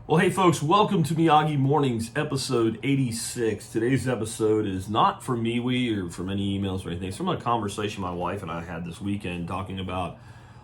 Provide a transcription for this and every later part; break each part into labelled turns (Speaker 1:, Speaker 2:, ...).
Speaker 1: Well, hey folks, welcome to Miyagi Mornings, episode 86. Today's episode is not from MeWe or from any emails or anything. It's from a conversation my wife and I had this weekend talking about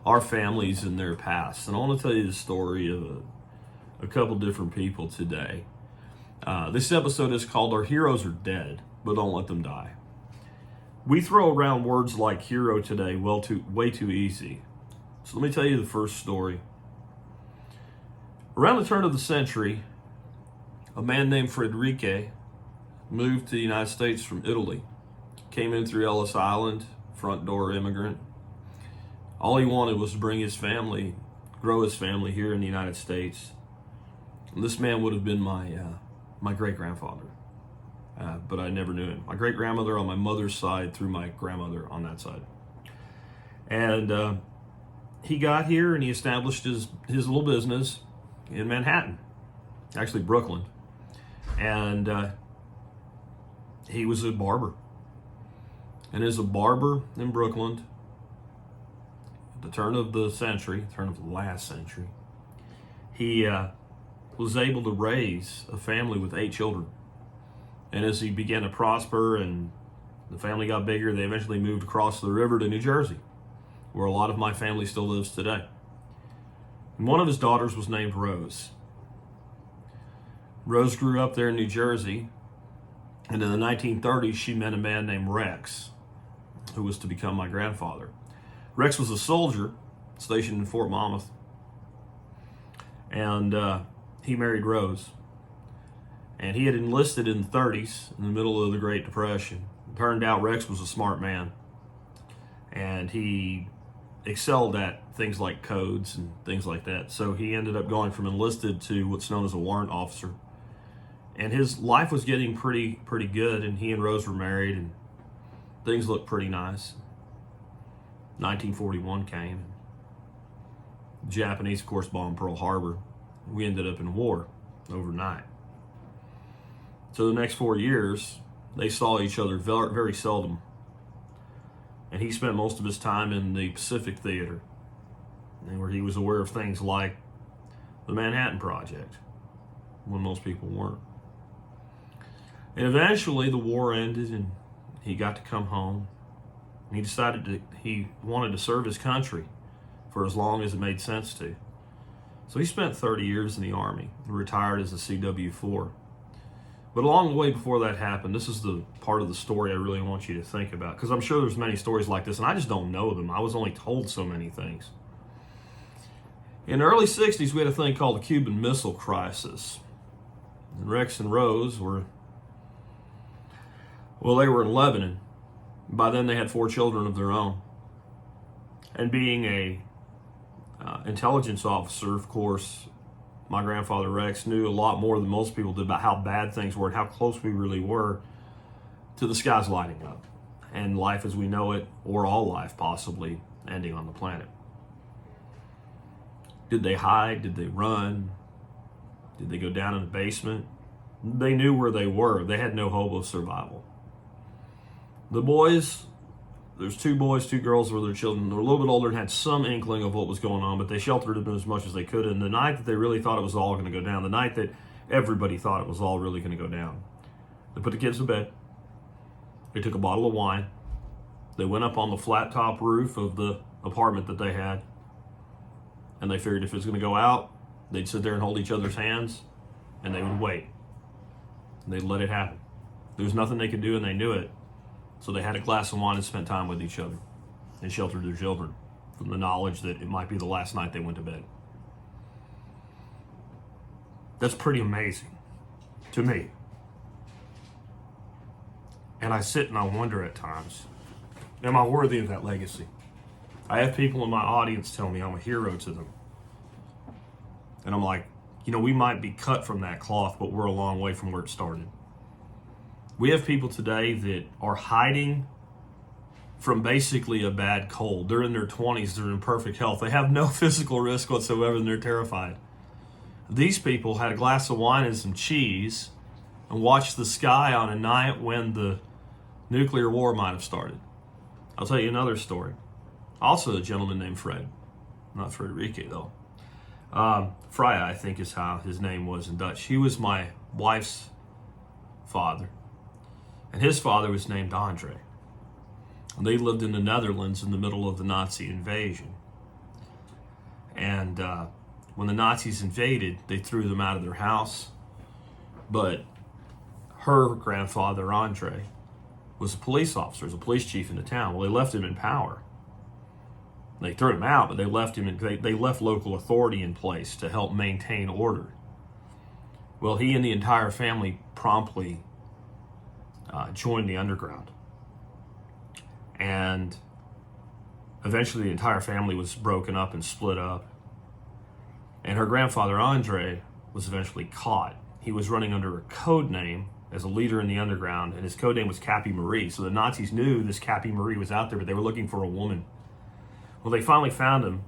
Speaker 1: our families and their past. And I want to tell you the story of a couple different people today. This episode is called Our Heroes Are Dead, But Don't Let Them Die. We throw around words like hero today way too easy. So let me tell you the first story. Around the turn of the century, a man named Frederique moved to the United States from Italy. Came in through Ellis Island, front door immigrant. All he wanted was to bring his family, grow his family here in the United States. And this man would have been my great-grandfather, but I never knew him. My great-grandmother on my mother's side through my grandmother on that side. And he got here and he established his little business in Manhattan, actually Brooklyn. And he was a barber. And as a barber in Brooklyn, at the turn of the last century, he was able to raise a family with 8 children. And as he began to prosper and the family got bigger, they eventually moved across the river to New Jersey, where a lot of my family still lives today. And one of his daughters was named Rose. Rose grew up there in New Jersey, and in the 1930s, she met a man named Rex, who was to become my grandfather. Rex was a soldier stationed in Fort Monmouth, and he married Rose. And he had enlisted in the 30s, in the middle of the Great Depression. It turned out Rex was a smart man, and he excelled at things like codes and things like that. So he ended up going from enlisted to what's known as a warrant officer. And his life was getting pretty good, and he and Rose were married, and things looked pretty nice. 1941 came. The Japanese, of course, bombed Pearl Harbor. We ended up in war overnight. So the next 4 years, they saw each other very, very seldom. And he spent most of his time in the Pacific Theater, where he was aware of things like the Manhattan Project, when most people weren't. And eventually the war ended and he got to come home. And he decided he wanted to serve his country for as long as it made sense to. So he spent 30 years in the Army, retired as a CW-4. But along the way before that happened, this is the part of the story I really want you to think about, because I'm sure there's many stories like this, and I just don't know them. I was only told so many things. In the early 60s, we had a thing called the Cuban Missile Crisis. And Rex and Rose they were in Lebanon. By then, they had 4 children of their own. And being a intelligence officer, of course, my grandfather Rex knew a lot more than most people did about how bad things were and how close we really were to the skies lighting up and life as we know it, or all life possibly, ending on the planet. Did they hide? Did they run? Did they go down in the basement? They knew where they were. They had no hope of survival. The boys, there's 2 boys, 2 girls were their children. They were a little bit older and had some inkling of what was going on, but they sheltered them as much as they could. And the night that they really thought it was all going to go down, the night that everybody thought it was all really going to go down, they put the kids to bed. They took a bottle of wine. They went up on the flat top roof of the apartment that they had. And they figured if it was going to go out, they'd sit there and hold each other's hands, and they would wait. And they'd let it happen. There was nothing they could do, and they knew it. So they had a glass of wine and spent time with each other and sheltered their children from the knowledge that it might be the last night they went to bed. That's pretty amazing to me. And I sit and I wonder at times, am I worthy of that legacy? I have people in my audience tell me I'm a hero to them. And I'm like, we might be cut from that cloth, but we're a long way from where it started. We have people today that are hiding from basically a bad cold. They're in their 20s, they're in perfect health. They have no physical risk whatsoever, and they're terrified. These people had a glass of wine and some cheese and watched the sky on a night when the nuclear war might have started. I'll tell you another story. Also a gentleman named Fred. Not Frederique, though. Freya, I think is how his name was in Dutch. He was my wife's father. And his father was named Andre. And they lived in the Netherlands in the middle of the Nazi invasion. And when the Nazis invaded, they threw them out of their house. But her grandfather, Andre, was a police officer, was a police chief in the town. Well, they left him in power. They threw him out, but they left him. They left local authority in place to help maintain order. Well, he and the entire family promptly joined the underground, and eventually the entire family was broken up and split up. And her grandfather Andre was eventually caught. He was running under a code name as a leader in the underground, and his code name was Cappy Marie. So the Nazis knew this Cappy Marie was out there, but they were looking for a woman. Well, they finally found him,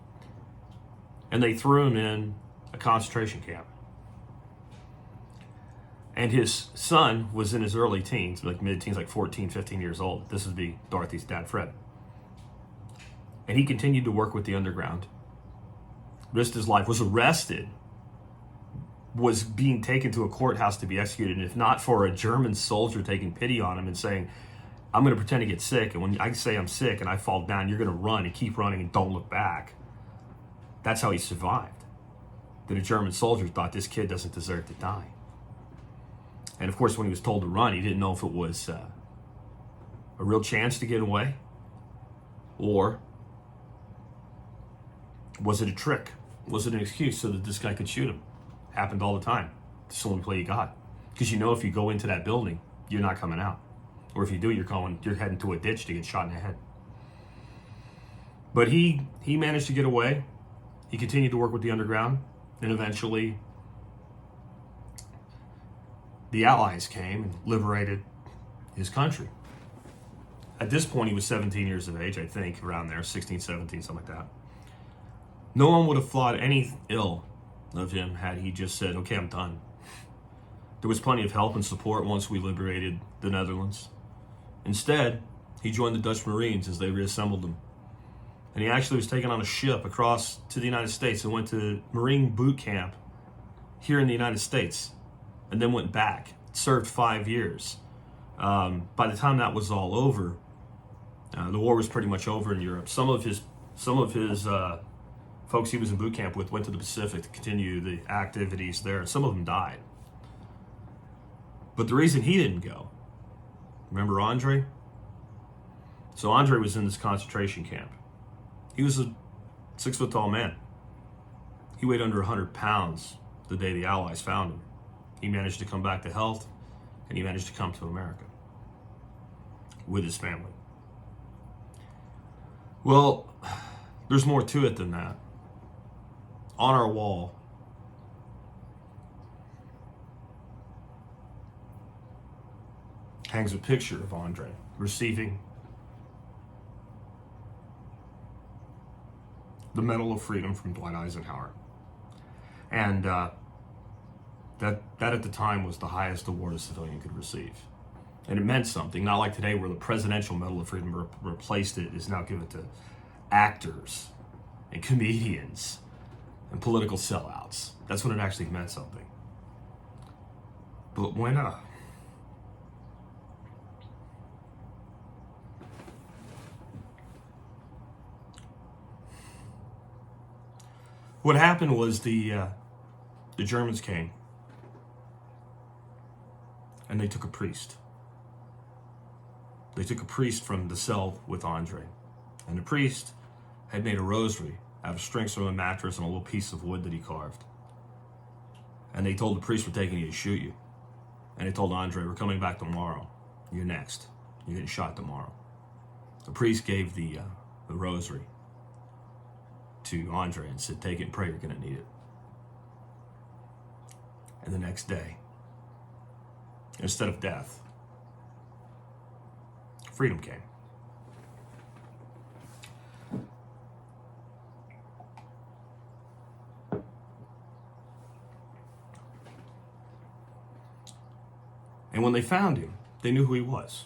Speaker 1: and they threw him in a concentration camp. And his son was in his early teens, like mid-teens, like 14, 15 years old. This would be Dorothy's dad, Fred. And he continued to work with the underground, risked his life, was arrested, was being taken to a courthouse to be executed. And if not for a German soldier taking pity on him and saying, I'm going to pretend to get sick, and when I say I'm sick and I fall down, you're going to run and keep running and don't look back. That's how he survived. That a German soldier thought this kid doesn't deserve to die. And of course, when he was told to run, he didn't know if it was a real chance to get away, or was it a trick? Was it an excuse so that this guy could shoot him? Happened all the time. It's the only play you got. Because you know if you go into that building, you're not coming out. Or if you do, you're heading to a ditch to get shot in the head. But he managed to get away. He continued to work with the underground, and eventually the Allies came and liberated his country. At this point, he was 17 years of age, I think, around there, 16, 17, something like that. No one would have thought any ill of him had he just said, okay, I'm done. There was plenty of help and support once we liberated the Netherlands. Instead, he joined the Dutch Marines as they reassembled them. And he actually was taken on a ship across to the United States and went to Marine boot camp here in the United States, and then went back, served 5 years. By the time that was all over, the war was pretty much over in Europe. Some of his folks he was in boot camp with went to the Pacific to continue the activities there. Some of them died. But the reason he didn't go, remember Andre? So Andre was in this concentration camp. He was a 6-foot-tall man. He weighed under 100 pounds the day the Allies found him. He managed to come back to health, and he managed to come to America with his family. Well, there's more to it than that. On our wall, hangs a picture of Andre receiving the Medal of Freedom from Dwight Eisenhower. And that at the time was the highest award a civilian could receive. And it meant something, not like today where the Presidential Medal of Freedom replaced it, is now given to actors and comedians and political sellouts. That's when it actually meant something. But when what happened was the Germans came and they took a priest. They took a priest from the cell with Andre, and the priest had made a rosary out of strings from a mattress and a little piece of wood that he carved. And they told the priest, we're taking you to shoot you. And they told Andre, we're coming back tomorrow. You're next. You're getting shot tomorrow. The priest gave the rosary to Andre and said, take it and pray, you're going to need it. And the next day, instead of death, freedom came. And when they found him, they knew who he was.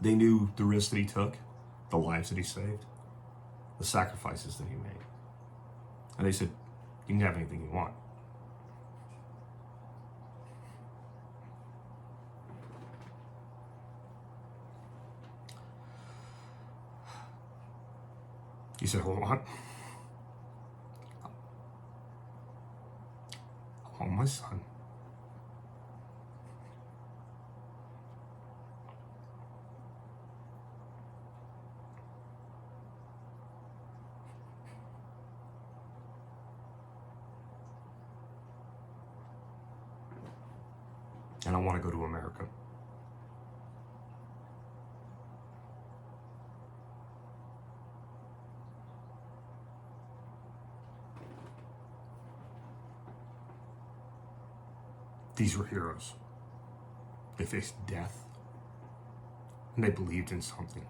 Speaker 1: They knew the risks that he took, the lives that he saved, the sacrifices that he made.
Speaker 2: And they said, you can have anything you want. He said, hold on. I want my son. And I want to go to America. These were heroes. They faced death, and they believed in something.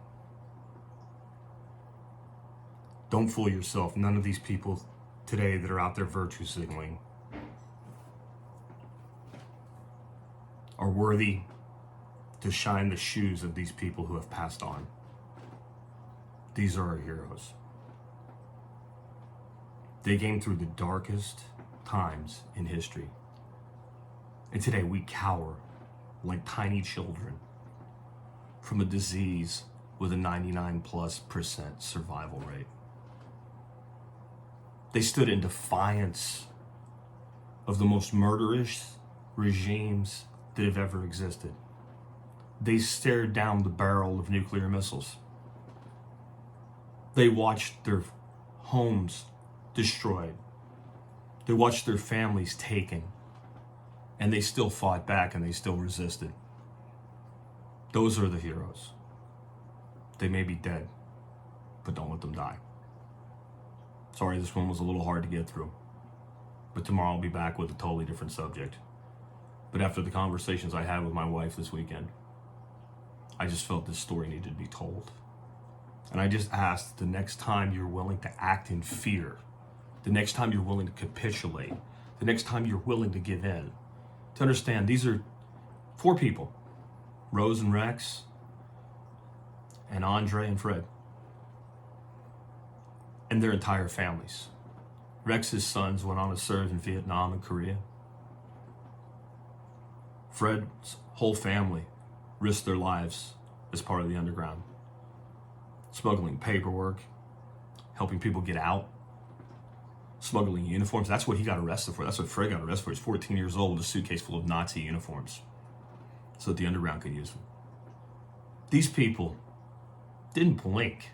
Speaker 2: Don't fool yourself. None of these people today that are out there virtue signaling are worthy to shine the shoes of these people who have passed on. These are our heroes. They came through the darkest times in history. And today we cower like tiny children from a disease with a 99+% survival rate. They stood in defiance of the most murderous regimes that have ever existed. They stared down the barrel of nuclear missiles. They watched their homes destroyed. They watched their families taken. And they still fought back and they still resisted. Those are the heroes. They may be dead, but don't let them die. Sorry, this one was a little hard to get through. But tomorrow I'll be back with a totally different subject. But after the conversations I had with my wife this weekend, I just felt this story needed to be told. And I just asked, the next time you're willing to act in fear, the next time you're willing to capitulate, the next time you're willing to give in, to understand these are 4 people, Rose and Rex, and Andre and Fred, and their entire families. Rex's sons went on to serve in Vietnam and Korea. Fred's whole family risked their lives as part of the underground, smuggling paperwork, helping people get out, smuggling uniforms. That's what he got arrested for. That's what Fred got arrested for. He's 14 years old with a suitcase full of Nazi uniforms so that the underground could use them. These people didn't blink.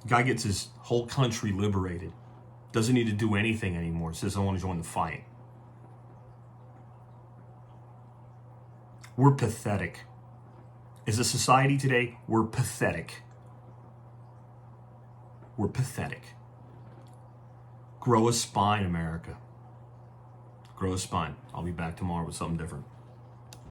Speaker 2: The guy gets his whole country liberated, doesn't need to do anything anymore, says, I want to join the fight. We're pathetic. As a society today, we're pathetic. We're pathetic. Grow a spine, America. Grow a spine. I'll be back tomorrow with something different.